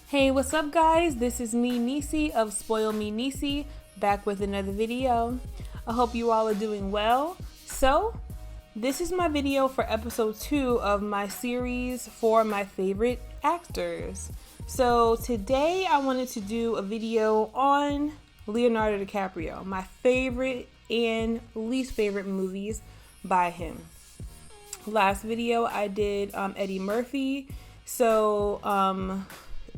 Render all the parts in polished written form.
Hey, what's up guys? This is me, Nisi of Spoil Me Nisi, back with another video. I hope you all are doing well. So, this is my video for episode 2 of my series for my favorite actors. So today I wanted to do a video on Leonardo DiCaprio, my favorite and least favorite movies by him. Last video I did Eddie Murphy. So,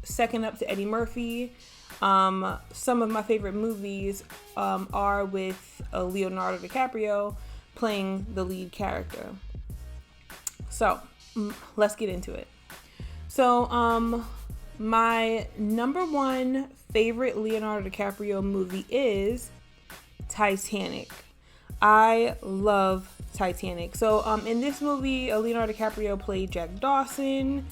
second up to Eddie Murphy, some of my favorite movies are with Leonardo DiCaprio playing the lead character. So let's get into it. So my number one favorite Leonardo DiCaprio movie is Titanic. I love Titanic. So in this movie, Leonardo DiCaprio played Jack Dawson.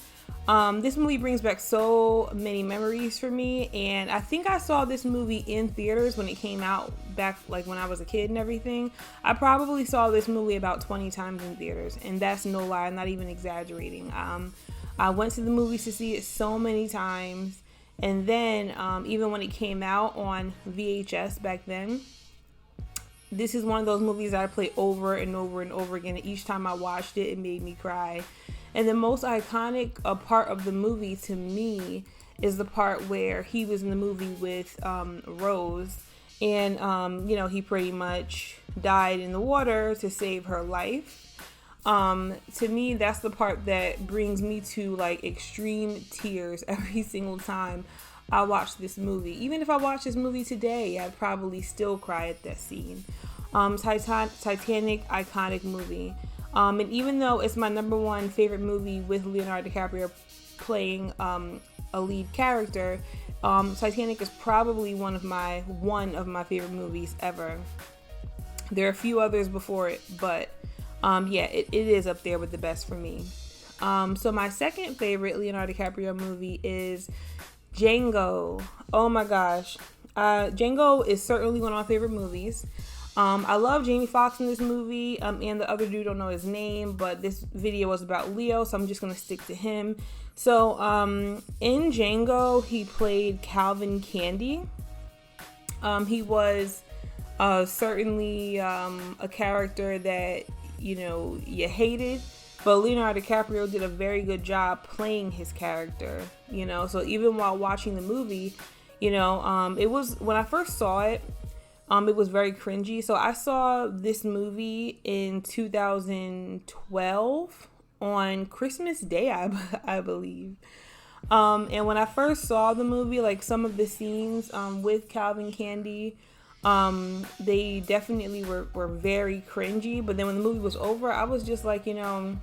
This movie brings back so many memories for me, and I think I saw this movie in theaters when it came out back like when I was a kid and everything. I probably saw this movie about 20 times in theaters, and that's no lie, I'm not even exaggerating. I went to the movies to see it so many times, and then even when it came out on VHS back then, this is one of those movies that I play over and over and over again, and each time I watched it, it made me cry. And the most iconic part of the movie to me is the part where he was in the movie with Rose, and he pretty much died in the water to save her life. To me, that's the part that brings me to like extreme tears every single time I watch this movie. Even if I watch this movie today, I'd probably still cry at that scene. Titanic, iconic movie. And even though it's my number one favorite movie with Leonardo DiCaprio playing a lead character, Titanic is probably one of my favorite movies ever. There are a few others before it, but it is up there with the best for me. So my second favorite Leonardo DiCaprio movie is Django. Oh my gosh. Django is certainly one of my favorite movies. I love Jamie Foxx in this movie, and the other dude, don't know his name, but this video was about Leo, so I'm just going to stick to him. So, in Django, he played Calvin Candy. He was certainly a character that, you hated, but Leonardo DiCaprio did a very good job playing his character, so even while watching the movie, it was, when I first saw it, it was very cringy. So I saw this movie in 2012 on Christmas Day, I believe. And when I first saw the movie, like some of the scenes with Calvin Candy, they definitely were very cringy. But then when the movie was over, I was just like, wow,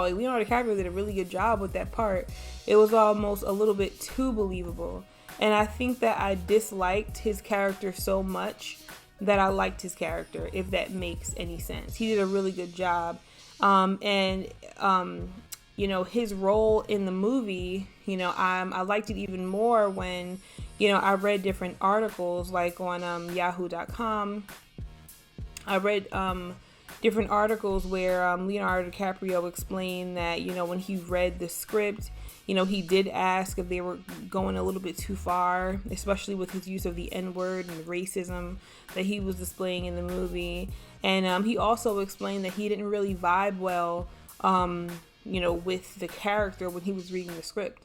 Leonardo DiCaprio did a really good job with that part. It was almost a little bit too believable. And I think that I disliked his character so much that I liked his character, if that makes any sense. He did a really good job. His role in the movie, I liked it even more when, I read different articles like on yahoo.com. I read different articles where Leonardo DiCaprio explained that, when he read the script, he did ask if they were going a little bit too far, especially with his use of the N-word and the racism that he was displaying in the movie. And he also explained that he didn't really vibe well, with the character when he was reading the script.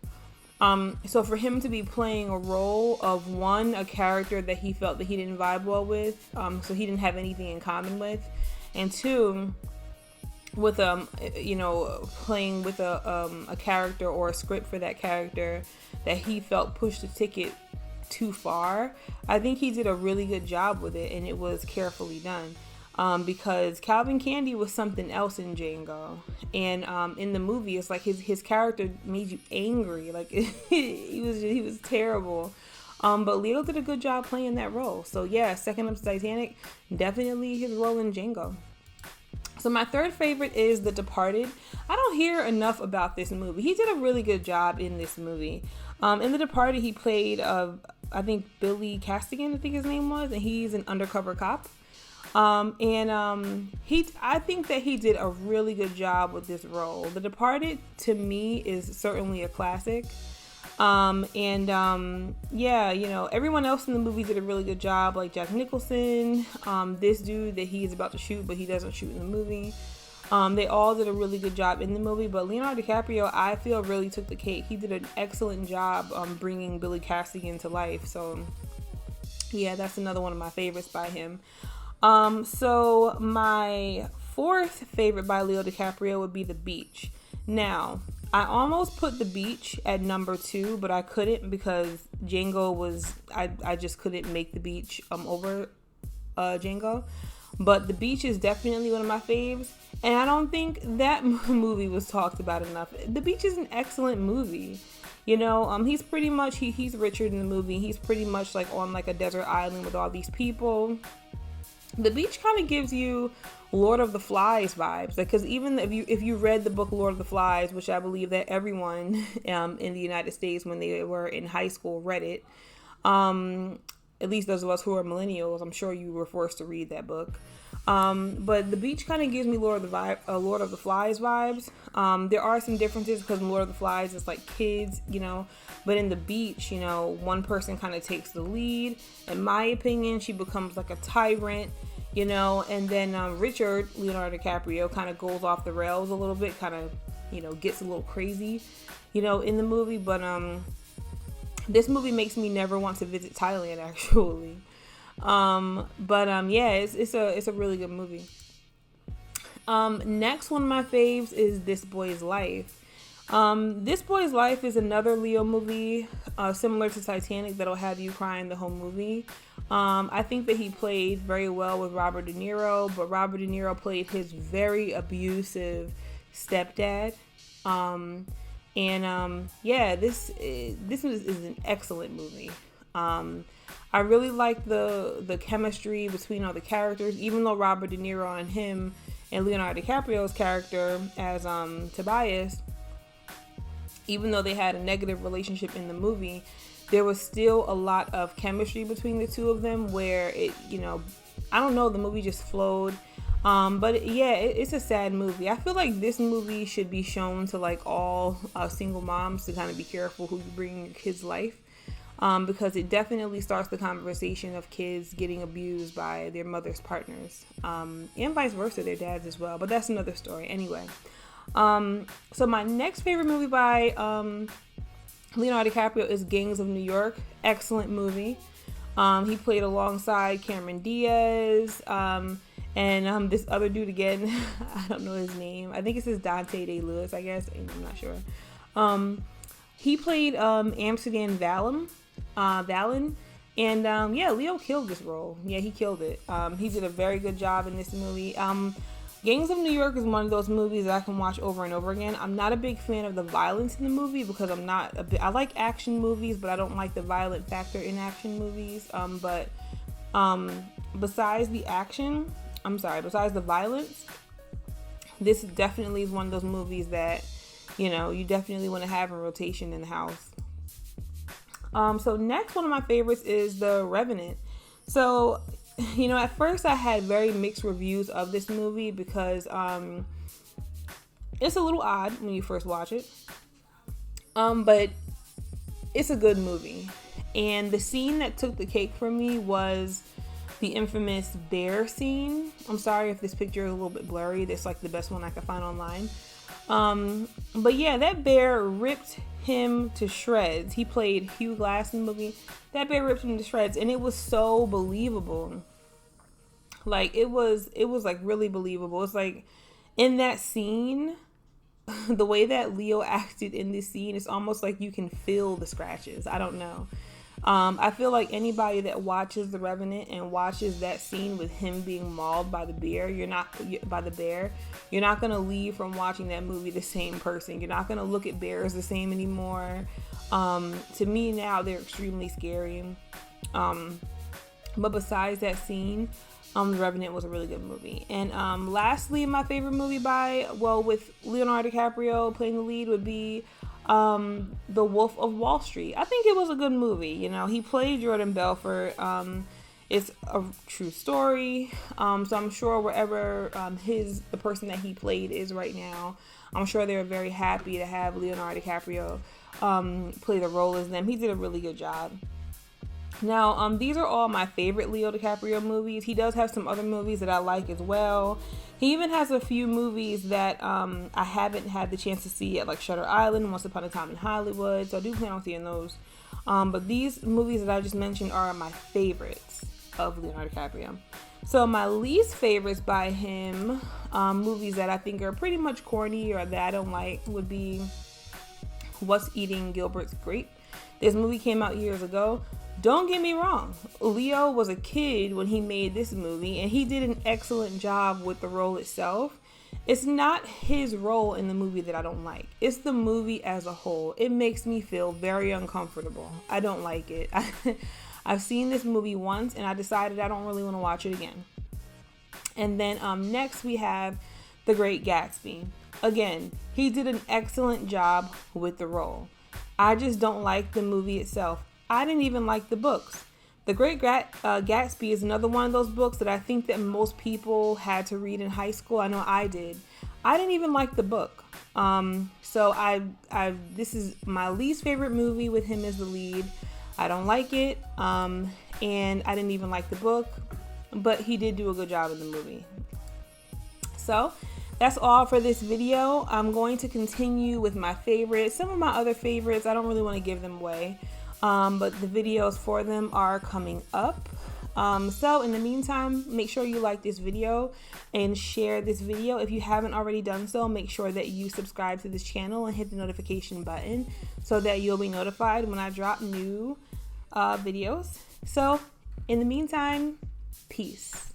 So for him to be playing a role of a character that he felt that he didn't vibe well with, so he didn't have anything in common with, and two, with playing with a character or a script for that character that he felt pushed the ticket too far, I think he did a really good job with it, and it was carefully done. Because Calvin Candy was something else in Django, and in the movie, it's like his character made you angry, like he was terrible. But Leo did a good job playing that role. So yeah, second up to Titanic, definitely his role in Django. So my third favorite is The Departed. I don't hear enough about this movie. He did a really good job in this movie. In The Departed, he played, I think Billy Castigan, I think his name was, and he's an undercover cop. I think that he did a really good job with this role. The Departed, to me, is certainly a classic. Yeah, you know, everyone else in the movie did a really good job, like Jack Nicholson, this dude that he is about to shoot, but he doesn't shoot in the movie. They all did a really good job in the movie, but Leonardo DiCaprio, I feel, really took the cake. He did an excellent job bringing Billy Castigan to life. So, yeah, that's another one of my favorites by him. So my fourth favorite by Leo DiCaprio would be The Beach. Now, I almost put The Beach at number 2, but I couldn't because Django was, I just couldn't make The Beach over Django. But The Beach is definitely one of my faves, and I don't think that movie was talked about enough. The Beach is an excellent movie. You know, he's pretty much, he's Richard in the movie. He's pretty much like on like a desert island with all these people. The Beach kind of gives you Lord of the Flies vibes, because even if you read the book Lord of the Flies, which I believe that everyone in the United States when they were in high school read it, at least those of us who are millennials, I'm sure you were forced to read that book. But The Beach kind of gives me Lord of the Flies vibes. There are some differences because in Lord of the Flies it's like kids, you know, but in The Beach, you know, one person kind of takes the lead. In my opinion, she becomes like a tyrant, you know, and then Richard, Leonardo DiCaprio, kind of goes off the rails a little bit, kind of, you know, gets a little crazy, you know, in the movie. But this movie makes me never want to visit Thailand, actually. Yeah, it's a really good movie. Next one of my faves is This Boy's Life. This Boy's Life is another Leo movie, similar to Titanic, that'll have you crying the whole movie. I think that he played very well with Robert De Niro, but Robert De Niro played his very abusive stepdad. Yeah, this is an excellent movie. I really like the chemistry between all the characters, even though Robert De Niro and him and Leonardo DiCaprio's character as Tobias, even though they had a negative relationship in the movie, there was still a lot of chemistry between the two of them where it, you know, I don't know, the movie just flowed. But yeah, it's a sad movie. I feel like this movie should be shown to like all single moms to kind of be careful who you bring in your kids' life. Because it definitely starts the conversation of kids getting abused by their mother's partners, and vice versa, their dads as well. But that's another story. Anyway, so my next favorite movie by Leonardo DiCaprio is Gangs of New York. Excellent movie. He played alongside Cameron Diaz, and this other dude again. I don't know his name. I think it says Dante Day-Lewis, I guess. I'm not sure. He played Amsterdam Valen, and yeah, Leo killed this role. Yeah, he killed it. He did a very good job in this movie. Gangs of New York is one of those movies that I can watch over and over again. I'm not a big fan of the violence in the movie because I like action movies, but I don't like the violent factor in action movies. Besides the violence, this definitely is one of those movies that, you know, you definitely want to have in rotation in the house. So next one of my favorites is The Revenant. So, you know, at first I had very mixed reviews of this movie because it's a little odd when you first watch it. But it's a good movie. And the scene that took the cake for me was the infamous bear scene. I'm sorry if this picture is a little bit blurry. That's like the best one I could find online. But yeah, that bear ripped him to shreds. He played Hugh Glass in the movie. That bear ripped him to shreds, and it was so believable. Like it was like really believable. It's like in that scene, the way that Leo acted in this scene, it's almost like you can feel the scratches. I don't know. I feel like anybody that watches The Revenant and watches that scene with him being mauled by the bear, you're not going to leave from watching that movie the same person. You're not going to look at bears the same anymore. To me now, they're extremely scary. But besides that scene, The Revenant was a really good movie. And lastly, my favorite movie with Leonardo DiCaprio playing the lead would be The Wolf of Wall Street. I think it was a good movie. You know, he played Jordan Belfort. It's a true story. So I'm sure wherever the person that he played is right now, I'm sure they were very happy to have Leonardo DiCaprio play the role as them. He did a really good job. Now, these are all my favorite Leo DiCaprio movies. He does have some other movies that I like as well. He even has a few movies that I haven't had the chance to see yet, like Shutter Island, Once Upon a Time in Hollywood. So I do plan on seeing those. But these movies that I just mentioned are my favorites of Leonardo DiCaprio. So my least favorites by him, movies that I think are pretty much corny or that I don't like, would be What's Eating Gilbert's Grape. This movie came out years ago. Don't get me wrong, Leo was a kid when he made this movie, and he did an excellent job with the role itself. It's not his role in the movie that I don't like. It's the movie as a whole. It makes me feel very uncomfortable. I don't like it. I've seen this movie once, and I decided I don't really want to watch it again. And then next we have The Great Gatsby. Again, he did an excellent job with the role. I just don't like the movie itself. I didn't even like the books. The Great Gatsby is another one of those books that I think that most people had to read in high school. I know I did. I didn't even like the book. So this is my least favorite movie with him as the lead. I don't like it. And I didn't even like the book, but he did do a good job in the movie. So that's all for this video. I'm going to continue with my favorites. Some of my other favorites, I don't really want to give them away. But the videos for them are coming up. So in the meantime, make sure you like this video and share this video. If you haven't already done so, make sure that you subscribe to this channel and hit the notification button so that you'll be notified when I drop new videos. So in the meantime, peace.